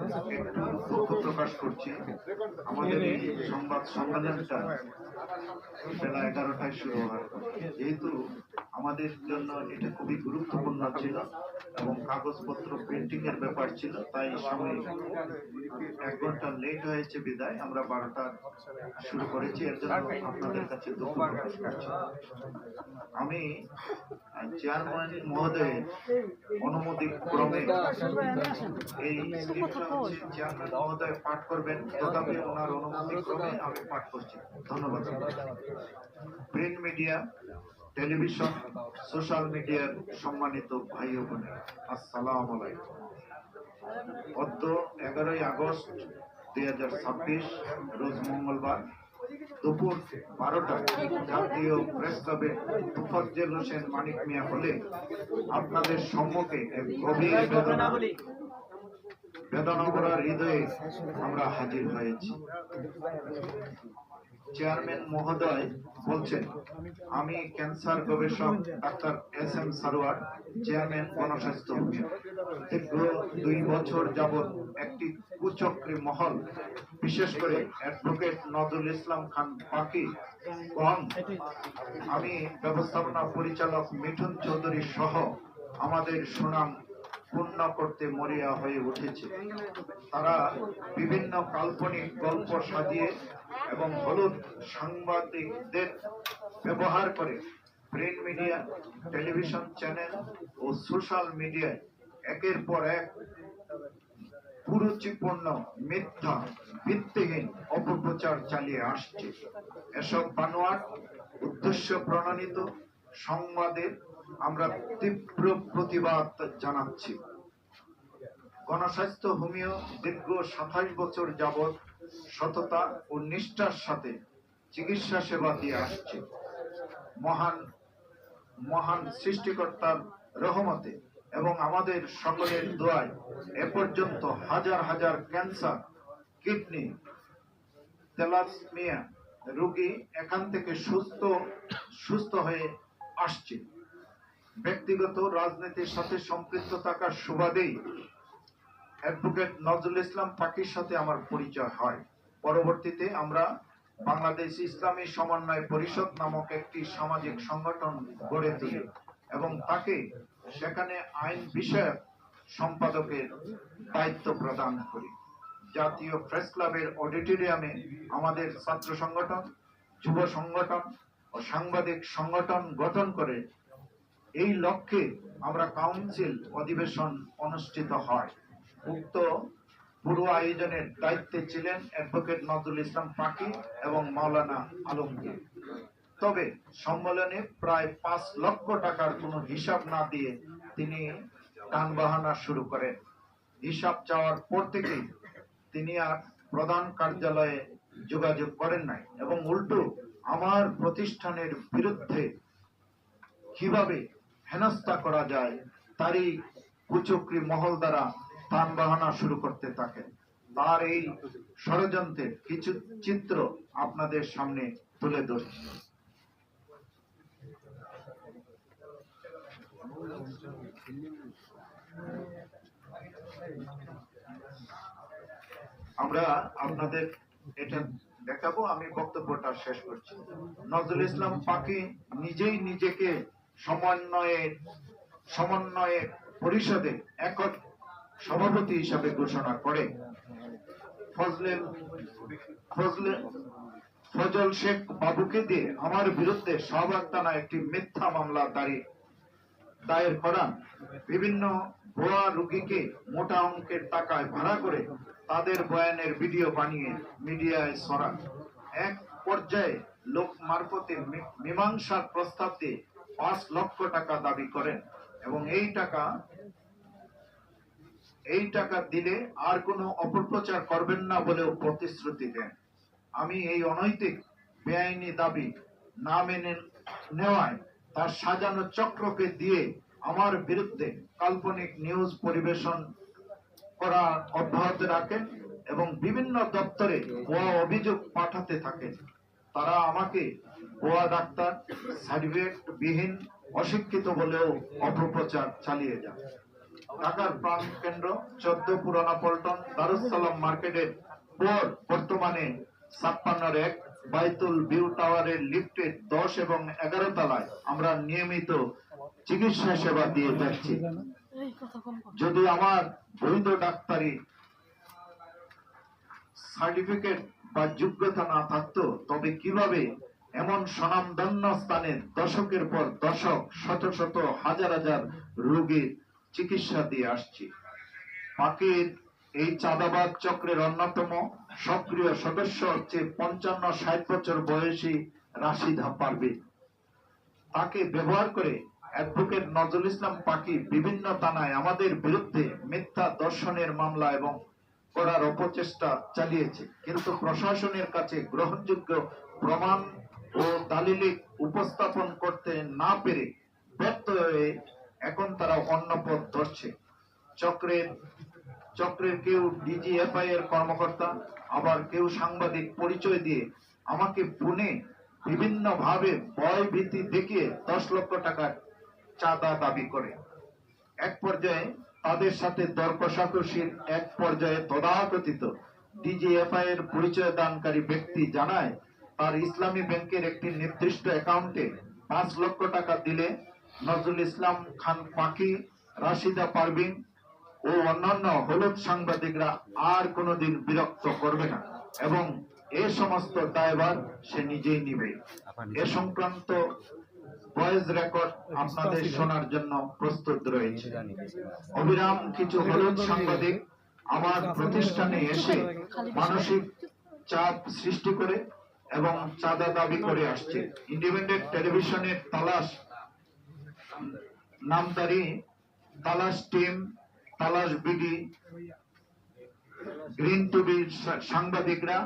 একটু দুঃখ প্রকাশ করছি। আমাদের এই সংবাদ সম্মেলনটা বেলা 11টায় শুরু হওয়ার কথা, যেহেতু আমাদের জন্য এটা খুবই গুরুত্বপূর্ণ ছিল এবং কাগজপত্র প্রিন্টিং এর ব্যাপার ছিল, তাই সময় 1 ঘন্টা লেট হয়েছে বিদায় আমরা 12টা শুরু করেছি। এর জন্য আপনাদের কাছে দুঃখ প্রকাশ করছি। আমি চেয়ারম্যান মহোদয়ের অনুমতি ক্রমে এই স্ক্রিপ্টটা হচ্ছে চেয়ারম্যান মহোদয় পাঠ করবেন, তথাপি ওনার অনুমতি ক্রমে আমি পাঠ করছি। ধন্যবাদ। প্রিন্ট মিডিয়া, টেলিভিশন, সোশ্যাল মিডিয়ার সম্মানিত ভাই ও বোনেরা, আসসালামু আলাইকুম। অদ্য 11ই আগস্ট 2026 রোজ মঙ্গলবার দুপুর 12টায় জাতীয় প্রেস ক্লাবের তোফাজ্জল হোসেন মানিক মিয়া হলে আপনাদের সম্মুখে এক গভীর বেদনাভরা হৃদয়ে আমরা হাজির হয়েছি। চেয়ারম্যান মহোদয় বলছেন, আমি ক্যান্সার গবেষক ডাক্তার SM সারোয়ার, চেয়ারম্যান গণস্বাস্থ্য অভিযান। দীর্ঘ 2 বছর যাবৎ একটি কুচক্রী মহল, বিশেষ করে অ্যাডভোকেট নজরুল ইসলাম খান পাকি, আমি ব্যবস্থাপনা পরিচালক মিঠুন চৌধুরী সহ আমাদের সুনাম পূর্ণ করতে মরিয়া হয়ে উঠেছে। তারা বিভিন্ন কাল্পনিক গল্প সাজিয়ে এবং হলুদ সাংবাদিকদের ব্যবহার করে প্রিন্ট মিডিয়া, টেলিভিশন চ্যানেল ও সোশ্যাল মিডিয়ায় একের পর এক কুরুচিপূর্ণ, মিথ্যা, ভিত্তিহীন অপপ্রচার চালিয়ে আসছে। এসব বানোয়াট, উদ্দেশ্য প্রণোদিত সংবাদের আমরা তীব্র প্রতিবাদ জানাচ্ছি। গণস্বাস্থ্য হোমিও দীর্ঘ 27 বছর যাবৎ সততা ও নিষ্ঠার সাথে চিকিৎসা সেবা দিয়ে আসছে। মহান সৃষ্টিকর্তার রহমতে এবং আমাদের সকলের দোয়ায় এ পর্যন্ত হাজার হাজার ক্যান্সার, কিডনি, থ্যালাসেমিয়া রোগী এখান থেকে সুস্থ হয়ে আসছে। ব্যক্তিগত রাজনীতির সাথে সম্পৃক্ত থাকার সুবাদেই অ্যাডভোকেট নজরুল ইসলাম পাকির সাথে আমার পরিচয় হয়। পরবর্তীতে আমরা বাংলাদেশ ইসলামী সমন্বয় পরিষদ নামক একটি সামাজিক সংগঠন গড়ে তুলি এবং তাকে সেখানে আইন বিষয়ক সম্পাদকের দায়িত্ব প্রদান করি। জাতীয় প্রেস ক্লাবের অডিটোরিয়ামে আমাদের ছাত্র সংগঠন, যুব সংগঠন ও সাংবাদিক সংগঠন গঠন করে এই লক্ষ্যে আমরা কাউন্সিল অধিবেশন অনুষ্ঠিত হয়। উক্ত পুরো আয়োজনের দায়িত্বে ছিলেন অ্যাডভোকেট নজরুল ইসলাম পাকি এবং মাওলানা আলমগীর। তবে সম্মেলনে প্রায় 5 লক্ষ টাকার কোনো হিসাব না দিয়ে তিনি টানবাহানা শুরু করেন। হিসাব চাওয়ার পর থেকেই তিনি আর প্রধান কার্যালয়ে যোগাযোগ করেন নাই এবং উল্টো আমার প্রতিষ্ঠানের বিরুদ্ধে কিভাবে হেনস্থা করা যায় তারই কুচক্রী মহল দ্বারা টানবাহানা শুরু করতে থাকেন। তার এই ষড়যন্ত্রের কিছু চিত্র আপনাদের সামনে তুলে ধরছি। আমরা আপনাদের এটা দেখাবো, আমি বক্তব্যটা শেষ করছি। নজরুল ইসলাম পাকি নিজেই নিজেকে সমন্বয়ে পরিষদে একক সভাপতি হিসাবে ঘোষণা করে। ফজল শেখ বাবুকে দিয়ে আমার বিরুদ্ধে শাহবাগ থানায় একটি মিথ্যা মামলা দায়ের করান। বিভিন্ন ভুয়া রোগীকে মোটা অঙ্কের টাকায় ভাড়া করে তাদের বয়ানের ভিডিও বানিয়ে মিডিয়ায় ছড়ান। এক পর্যায়ে লোক মারফতে মীমাংসার প্রস্তাব দিয়ে 5 লক্ষ টাকা দাবি করেন এবং এই টাকা দিলে আর কোনো অপপ্রচার করবেন না বলেও প্রতিশ্রুতি দেন। আমি এই অনৈতিক বেআইনি দাবি না মেনে নেওয়ায় তার সাজানো চক্রকে দিয়ে আমার বিরুদ্ধে কাল্পনিক নিউজ পরিবেশন করা অব্যাহত রাখেন এবং বিভিন্ন দপ্তরে ভুয়া অভিযোগ পাঠাতে থাকেন। তারা আমাকে ভুয়া ডাক্তার, সার্টিফিকেট বিহীন, অশিক্ষিত বলেও অপপ্রচার চালিয়ে যান। ঢাকার প্রাণ কেন্দ্র 14 পুরানা পল্টন দারুসালাম মার্কেটের পর বর্তমানে 56 এক বাইতুল ভিউ টাওয়ারের লিফটের 10 এবং 11 তলায় আমরা নিয়মিত চিকিৎসা সেবা দিয়ে যাচ্ছি। যদি আমার বৈধ ডাক্তারি সার্টিফিকেট বা যোগ্যতা না থাকতো, তবে কিভাবে এমন স্বনামধন্য স্থানের দশকের পর দশক শত শত হাজার হাজার রোগীর চিকিৎসা দিয়ে আসছি। পাখির এই চাঁদাবাদ চক্রের অন্যতম সক্রিয় সদস্য হচ্ছে 55-60 বছর বয়সী রাশিদা পারভীন। তাকে ব্যবহার করে অ্যাডভোকেট নজরুল ইসলাম পাখি বিভিন্ন থানায় আমাদের বিরুদ্ধে মিথ্যা দর্শনের মামলা এবং করার অপচেষ্টা চালিয়েছে, কিন্তু প্রশাসনের কাছে গ্রহণযোগ্য প্রমাণ ও দালিলিক উপস্থাপন করতে না পেরে ব্যর্থ হয়ে এখন তারা অন্য পথ ধরছে। চক্রের কেউ ডিজিএফআই এর কর্মকর্তা, আবার কেউ সাংবাদিক পরিচয় দিয়ে আমাকে ফোনে বিভিন্ন ভাবে ভয় ভীতি দেখিয়ে 10 লক্ষ টাকা চাঁদা দাবি করে। এক পর্যায়ে তাদের সাথে দর কষাকষির এক পর্যায়ে তথাকথিত ডিজিএফআই এর পরিচয় দানকারী ব্যক্তি জানায় তার ইসলামী ব্যাংকের একটি নির্দিষ্ট অ্যাকাউন্টে 5 লক্ষ টাকা দিলে নজরুল ইসলাম খান পাখি, রাশিদা পারভীন ও অন্যান্য হলুদ সাংবাদিকরা আর কোনোদিন বিরক্ত করবে না এবং এ সমস্ত দায়ভার সে নিজেই নিবে। এ সংক্রান্ত ভয়েস রেকর্ড আপনাদের শোনার জন্য প্রস্তুত রয়েছে। অবিরাম কিছু হলুদ সাংবাদিক আমার প্রতিষ্ঠানে এসে মানসিক চাপ সৃষ্টি করে এবং চাঁদা দাবি করে আসছে। ইন্ডিপেন্ডেন্ট টেলিভিশনের তালাশ নামদারি, তালাশ টিম, তালাশ বিডি, গ্রিন টিভির সাংবাদিকরা,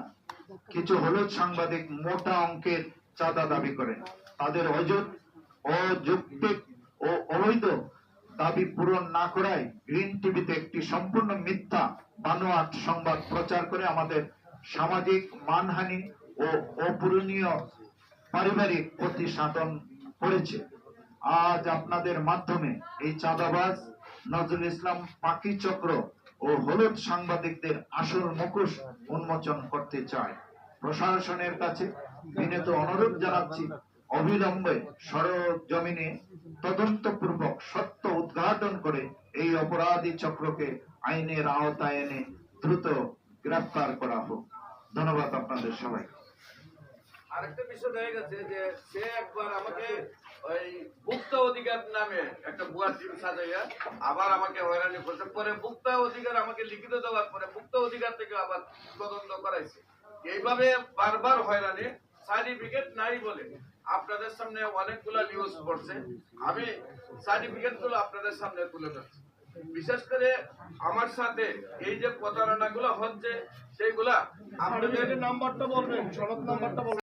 কিছু হলুদ সাংবাদিক মোটা অঙ্কের চাঁদা দাবি করেন। তাদের অযৌক্তিক ও অবৈধ দাবি পূরণ না করায় গ্রিন টিভিতে একটি সম্পূর্ণ মিথ্যা বানোয়াট সংবাদ প্রচার করে আমাদের সামাজিক মানহানি ও অপূরণীয় পারিবারিক ক্ষতি সাধন করেছে। আজ আপনাদের মাধ্যমে এই চাঁদাবাজ নজরুল ইসলাম পাখি চক্র ও হলুদ সাংবাদিকদের আসল মুখোশ উন্মোচন করতে চায়। প্রশাসনের কাছে বিনীত অনুরোধ জানাচ্ছি, অবিলম্বে সরজমিনে তদন্তপূর্বক সত্য উদ্ঘাটন করে এই অপরাধী চক্রকে আইনের আওতায় এনে দ্রুত গ্রেফতার করা হোক। ধন্যবাদ আপনাদের সবাই। আরেকটা বিষয় দেখা গেছে যে সে একবার আমাকে ওই মুক্ত অধিকার নামে একটা ভুয়া টিম সাজাইয়া আবার আমাকে হয়রানি করছে। পরে মুক্ত অধিকার আমাকে লিখিত দেওয়ার পরে মুক্ত অধিকার থেকে আবার তদন্ত করাইছে। এইভাবে বারবার হয়রানি, সার্টিফিকেট নাই বলে আপনাদের সামনে অনেকগুলা নিউজ পড়ছে। আমি সার্টিফিকেট গুলো আপনাদের সামনে তুলে ধরছি। বিশেষ করে আমার সাথে এই যে প্রতারণা গুলো হচ্ছে সেইগুলা আপনাদের নাম্বারটা বলবেন, সনদ নাম্বারটা বলবেন।